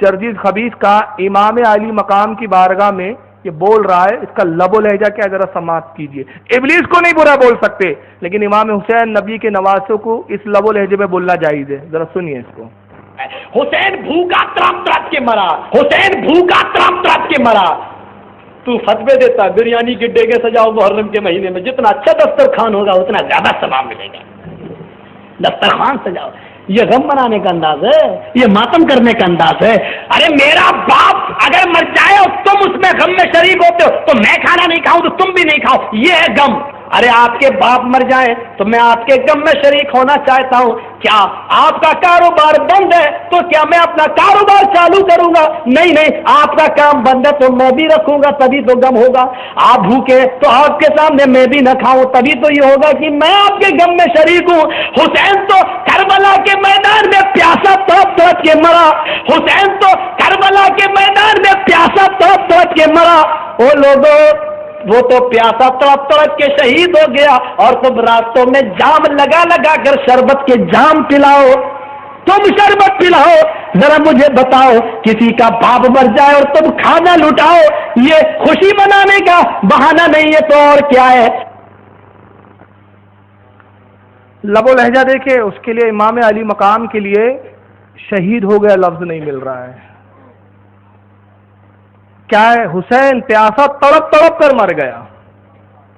جرجیز خبیث کا امام علی مقام کی بارگاہ میں یہ بول رہا ہے، اس کا لب و لہجہ کیا ذرا سماعت کیجئے. ابلیس کو نہیں برا بول سکتے، لیکن امام حسین نبی کے نواسوں کو اس لب و لہجے میں بولنا جائز ہے. ذرا سنیے اس کو. حسین بھوکا تڑپ تڑپ کے مرا، حسین بھوکا تڑپ تڑپ کے مرا. تو فتوے دیتا بریانی کے ڈیگے سجاؤ محرم کے مہینے میں، جتنا اچھا دسترخوان ہوگا اتنا زیادہ ثواب ملے گا. دسترخوان سجاؤ، یہ غم منانے کا انداز ہے، یہ ماتم کرنے کا انداز ہے. ارے میرا باپ اگر مر جائے اور تم اس میں غم میں شریک ہوتے ہو تو میں کھانا نہیں کھاؤں تو تم بھی نہیں کھاؤ، یہ ہے غم. ارے آپ کے باپ مر جائیں تو میں آپ کے غم میں شریک ہونا چاہتا ہوں. کیا آپ کا کاروبار بند ہے تو کیا میں اپنا کاروبار چالو کروں گا؟ نہیں نہیں، آپ کا کام بند ہے تو میں بھی رکھوں گا، تبھی تو غم ہوگا. آپ بھوکے تو آپ کے سامنے میں بھی نہ کھاؤں، تبھی تو یہ ہوگا کہ میں آپ کے غم میں شریک ہوں. حسین تو کربلا کے میدان میں پیاسا تڑپ تڑپ کے مرا، حسین تو کربلا کے میدان میں پیاسا تڑپ تڑپ کے مرا. وہ لوگوں، وہ تو پیاسا تڑپ تڑپ کے شہید ہو گیا اور تم راستوں میں جام لگا لگا کر شربت کے جام پلاؤ. تم شربت پلاؤ. ذرا مجھے بتاؤ، کسی کا باپ مر جائے اور تم کھانا لٹاؤ، یہ خوشی منانے کا بہانہ نہیں ہے تو اور کیا ہے؟ لب و لہجہ دیکھے، اس کے لیے امام علی مقام کے لیے شہید ہو گیا لفظ نہیں مل رہا ہے. کیا ہے؟ حسین پیاسا تڑپ تڑپ کر مر گیا.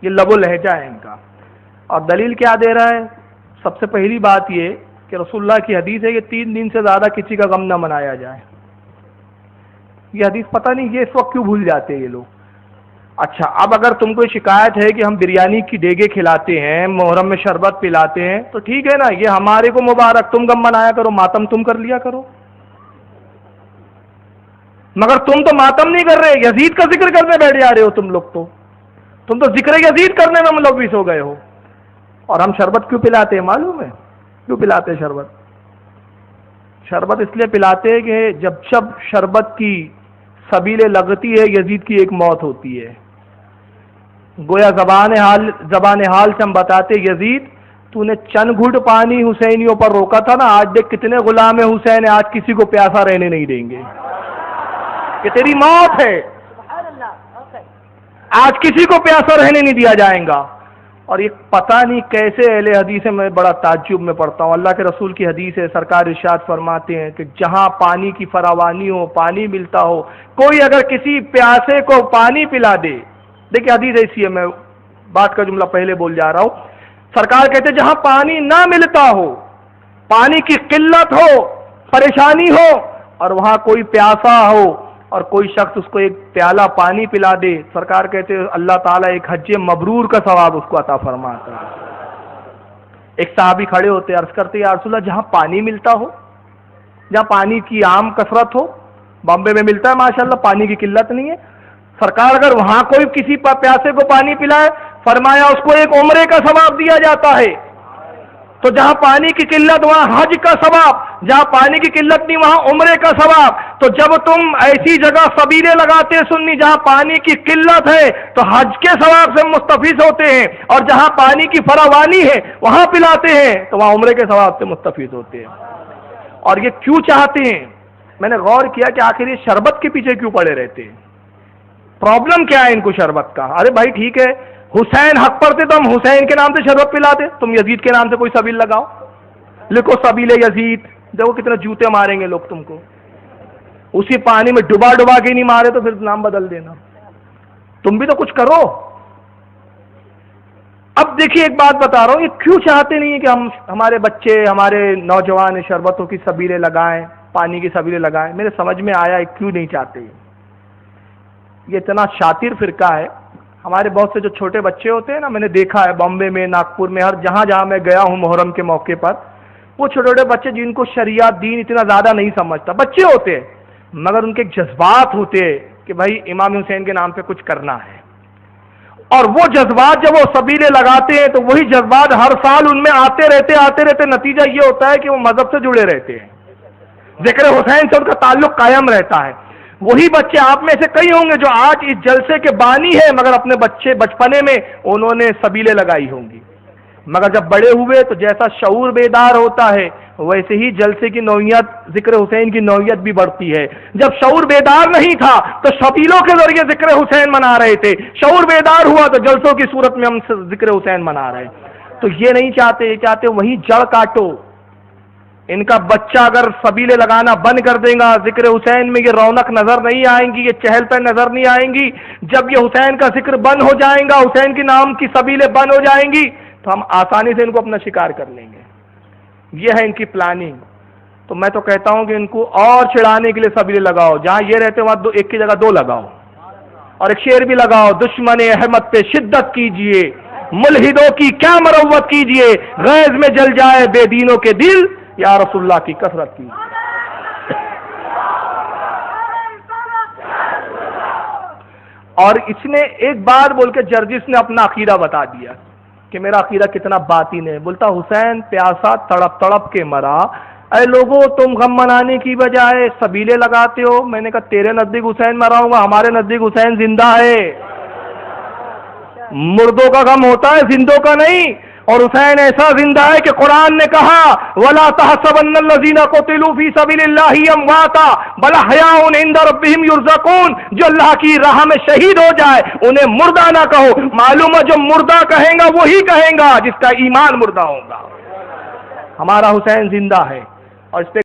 یہ لب و لہجہ ہے ان کا. اور دلیل کیا دے رہا ہے؟ سب سے پہلی بات یہ کہ رسول اللہ کی حدیث ہے کہ 3 دن سے زیادہ کسی کا غم نہ منایا جائے. یہ حدیث پتہ نہیں یہ اس وقت کیوں بھول جاتے ہیں یہ لوگ. اچھا، اب اگر تم کو شکایت ہے کہ ہم بریانی کی ڈیگے کھلاتے ہیں، محرم میں شربت پلاتے ہیں، تو ٹھیک ہے نا، یہ ہمارے کو مبارک، تم غم منایا کرو، ماتم تم کر لیا کرو. مگر تم تو ماتم نہیں کر رہے، یزید کا ذکر کرنے بیٹھ جا رہے ہو. تم تو ذکر یزید کرنے میں ملوث ہو گئے ہو. اور ہم شربت کیوں پلاتے ہیں معلوم ہے؟ کیوں پلاتے ہیں شربت؟ شربت اس لیے پلاتے ہیں کہ جب شربت کی سبیلیں لگتی ہے یزید کی ایک موت ہوتی ہے. گویا زبان حال سے ہم بتاتے، یزید تو نے چند گھٹ پانی حسینیوں پر روکا تھا نا، آج دیکھ کتنے غلام حسین ہیں، آج کسی کو پیاسا رہنے نہیں دیں گے، کہ تیری موت ہے، آج کسی کو پیاسا رہنے نہیں دیا جائے گا. اور یہ پتہ نہیں کیسے اہل حدیث ہے، میں بڑا تعجب میں پڑھتا ہوں. اللہ کے رسول کی حدیث ہے، سرکار ارشاد فرماتے ہیں کہ جہاں پانی کی فراوانی ہو، پانی ملتا ہو، کوئی اگر کسی پیاسے کو پانی پلا دے. دیکھیں حدیث ایسی ہے، میں بات کا جملہ پہلے بول جا رہا ہوں. سرکار کہتے ہیں جہاں پانی نہ ملتا ہو، پانی کی قلت ہو، پریشانی ہو، اور وہاں کوئی پیاسا ہو اور کوئی شخص اس کو ایک پیالہ پانی پلا دے، سرکار کہتے ہیں اللہ تعالیٰ ایک حج مبرور کا ثواب اس کو عطا فرماتا ہے. ایک صحابی کھڑے ہوتے عرض کرتے یا رسول اللہ، جہاں پانی ملتا ہو، جہاں پانی کی عام کثرت ہو، بامبے میں ملتا ہے ماشاءاللہ، پانی کی قلت نہیں ہے، سرکار اگر وہاں کوئی کسی پیاسے کو پانی پلائے، فرمایا اس کو ایک عمرے کا ثواب دیا جاتا ہے. تو جہاں پانی کی قلت وہاں حج کا ثواب، جہاں پانی کی قلت نہیں وہاں عمرے کا ثواب. تو جب تم ایسی جگہ سبیلے لگاتے سنی جہاں پانی کی قلت ہے تو حج کے ثواب سے مستفیض ہوتے ہیں، اور جہاں پانی کی فراوانی ہے وہاں پلاتے ہیں تو وہاں عمرے کے ثواب سے مستفیض ہوتے ہیں. اور یہ کیوں چاہتے ہیں؟ میں نے غور کیا کہ آخر یہ شربت کے پیچھے کیوں پڑے رہتے ہیں؟ پرابلم کیا ہے ان کو شربت کا؟ ارے بھائی ٹھیک ہے، حسین حق پر تھے تو ہم حسین کے نام سے شربت پلاتے، تم یزید کے نام سے کوئی سبیل لگاؤ، لکھو سبیل یزید. دیکھو کتنے جوتے ماریں گے لوگ تم کو. اسی پانی میں ڈبا ڈبا کے نہیں مارے تو پھر نام بدل دینا. تم بھی تو کچھ کرو. اب دیکھیے ایک بات بتا رہا ہوں، یہ کیوں چاہتے نہیں ہیں کہ ہمارے بچے، ہمارے نوجوان شربتوں کی سبیلیں لگائیں، پانی کی سبیلیں لگائیں؟ میرے سمجھ میں آیا کیوں نہیں چاہتے. یہ اتنا شاطر فرقہ ہے. ہمارے بہت سے جو چھوٹے بچے ہوتے ہیں نا، میں نے دیکھا ہے بامبے میں، ناگپور میں، ہر جہاں میں گیا ہوں محرم کے موقع پر، وہ چھوٹے چھوٹے بچے جن کو شریعت دین اتنا زیادہ نہیں سمجھتا، بچے ہوتے ہیں مگر ان کے جذبات ہوتے ہیں کہ بھائی امام حسین کے نام پہ کچھ کرنا ہے. اور وہ جذبات جب وہ سبیلے لگاتے ہیں تو وہی جذبات ہر سال ان میں آتے رہتے، نتیجہ یہ ہوتا ہے کہ وہ مذہب سے جڑے رہتے ہیں، ذکر حسین سے ان کا تعلق قائم رہتا ہے. وہی بچے آپ میں سے کئی ہوں گے جو آج اس جلسے کے بانی ہے مگر اپنے بچپنے میں انہوں نے سبیلیں لگائی ہوں گی. مگر جب بڑے ہوئے تو جیسا شعور بیدار ہوتا ہے ویسے ہی جلسے کی نوعیت، ذکر حسین کی نوعیت بھی بڑھتی ہے۔ جب شعور بیدار نہیں تھا تو شبیلوں کے ذریعے ذکر حسین منا رہے تھے، شعور بیدار ہوا تو جلسوں کی صورت میں ہم ذکر حسین منا رہے ہیں۔ تو یہ نہیں چاہتے، یہ چاہتے وہیں جڑ کاٹو۔ ان کا بچہ اگر سبیلے لگانا بند کر دے گا، ذکر حسین میں یہ رونق نظر نہیں آئیں گی، یہ چہل پہل نظر نہیں آئیں گی۔ جب یہ حسین کا ذکر بند ہو جائیں گا، حسین کے نام کی سبیلیں بند ہو جائیں گی تو ہم آسانی سے ان کو اپنا شکار کر لیں گے۔ یہ ہے ان کی پلاننگ۔ تو میں تو کہتا ہوں کہ ان کو اور چڑھانے کے لیے سبیلے لگاؤ، جہاں یہ رہتے وہاں ایک کی جگہ دو لگاؤ، اور ایک شعر بھی لگاؤ، دشمن احمد پہ شدت کیجئے، ملحدوں کی کیا مروت کیجئے، غیظ میں جل جائے بے دینوں کے دل، یا رسول اللہ کی کثرت کی۔ اور اس نے ایک بار بول کے جرجس نے اپنا عقیدہ بتا دیا کہ میرا عقیدہ کتنا باطن ہے۔ بولتا حسین پیاسا تڑپ تڑپ کے مرا، اے لوگوں تم غم منانے کی بجائے سبیلے لگاتے ہو۔ میں نے کہا تیرے نزدیک حسین مرا ہوں گا، ہمارے نزدیک حسین زندہ ہے۔ مردوں کا غم ہوتا ہے، زندوں کا نہیں۔ اور حسین ایسا زندہ ہے کہ قرآن نے کہا وَلَا تَحْسَبَنَّ الَّذِينَ قُتِلُوا فِي سَبِيلِ اللَّهِ أَمْوَاتًا بَلْ أَحْيَاءٌ عِندَ رَبِّهِمْ يُرْزَقُونَ۔ جو اللہ کی راہ میں شہید ہو جائے انہیں مردہ نہ کہو، معلوم ہے جو مردہ کہیں گا وہی کہیں گا جس کا ایمان مردہ ہوگا۔ ہمارا حسین زندہ ہے، اور اس پہ